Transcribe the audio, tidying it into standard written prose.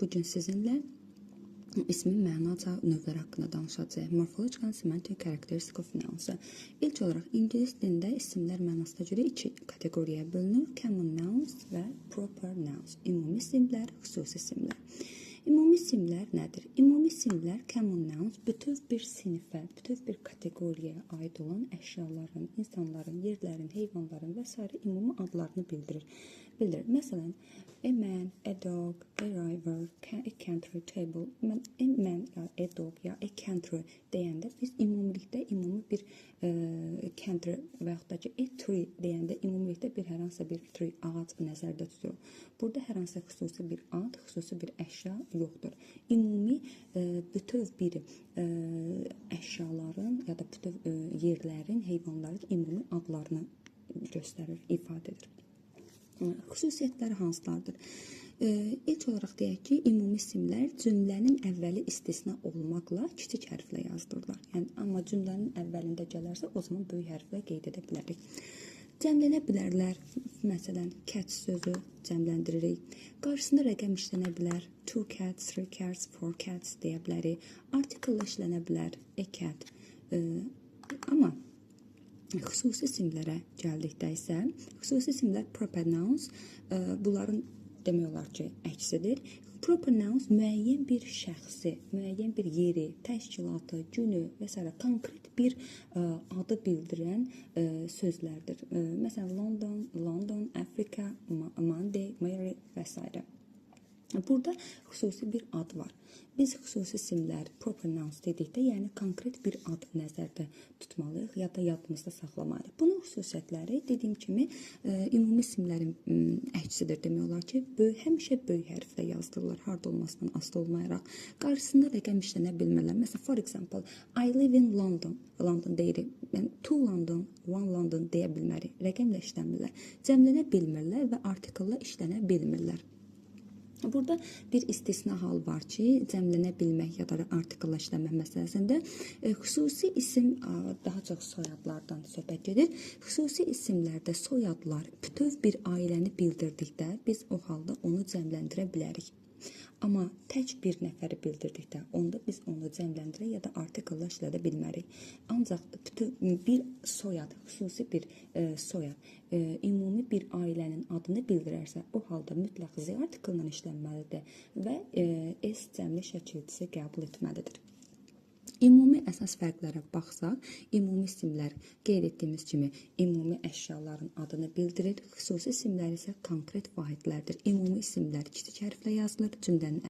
Bugün sizinle ismin mənaca növləri haqqında danışacağıq. Morphological and semantic characteristic of nouns. İlk olaraq ingilis dilində isimlər mənasına görə iki kateqoriyaya bölünür. Common nouns və proper nouns. Ümumi isimlər, xüsusi isimlər. Ümumi isimlər nədir? Ümumi isimlər common nouns bütöv bir sinifə, bütöv bir kateqoriyaya aid olan əşyaların, insanların, yerlərin, heyvanların və s. ümumi adlarını bildirir. Məsələn, a man, a dog, a river, a country table. A man ya a dog ya a country deyəndə biz ümumilikdə ümumi bir country və yaxud da ki a tree deyəndə ümumilikdə bir hər hansısa bir tree ağac nəzərdə tuturuq. Burada hər hansısa xüsusi bir ad, xüsusi bir əşya yoxdur. Ümumi bütöv bir əşyaların ya da bütöv yerlərin, heyvanların ümumi adlarını göstərir, ifadə edir. Xüsusiyyətləri hansılardır? İlk olaraq deyək ki, ümumi isimlər cümlənin əvvəli istisna olmaqla kiçik hərflə yazdırırlar. Yəni, amma cümlənin əvvəlində gələrsə, o zaman böyük hərflə qeyd edə bilərik. Cəmlənə bilərlər. Məsələn, cat sözü cəmləndiririk. Qarşısında rəqəm işlənə bilər. 2 cats, 3 cats, 4 cats deyə bilərik. Article işlənə bilər. A cat. Amma xüsusi isimlərə gəldikdə isə, xüsusi isimlər proper nouns, bunların demək olar ki, əksidir. Proper nouns müəyyən bir şəxsi, müəyyən bir yeri, təşkilatı, günü və s. konkret bir adı bildirən sözlərdir. Məsələn, London, Africa, Monday, Mary və s. Burada xüsusi bir ad var. Biz xüsusi isimlər, proper nouns dedikdə, yəni konkret bir ad nəzərdə tutmalıyıq ya da yadımızda saxlamalıyıq. Bunun xüsusiyyətləri dediyim kimi ümumi isimlərin əksidir demək olar ki, həmişə böyük hərflə yazdırırlar, harda olmasından asılı olmayaraq. Qarşısında rəqəm işlənə bilmirlər. Məsələn, for example, I live in London. London deyirik. Yəni, 2 London, 1 London deyə bilmərik. Rəqəmlə işlənmirlər. Cəmlənə bilmirlər və article işlənə bilmirlər. Burada bir istisna hal var ki, cəmlənə bilmək ya da article işləmək məsələsində xüsusi isim daha çox soyadlardan söhbət gedir. Xüsusi isimlərdə soyadlar bütöv bir ailəni bildirdikdə biz o halda onu cəmləndirə bilərik. Amma tək bir nəfəri bildirdikdə, onda biz onu cəmləndirə ya da article işlədə bilmərik. Ancaq bir soyad, xüsusi bir soyad, ümumi bir ailənin adını bildirərsə, o halda mütləq z article-la işlənməlidir və s cəmli şəkilçisi qəbul etməlidir. Ümumi əsas fərqlərə baxsaq, ümumi isimlər qeyd etdiyimiz kimi ümumi əşyaların adını bildirir, xüsusi isimlər isə konkret vahidlərdir. Ümumi isimlər kiçik hərflə yazılır, cümlənin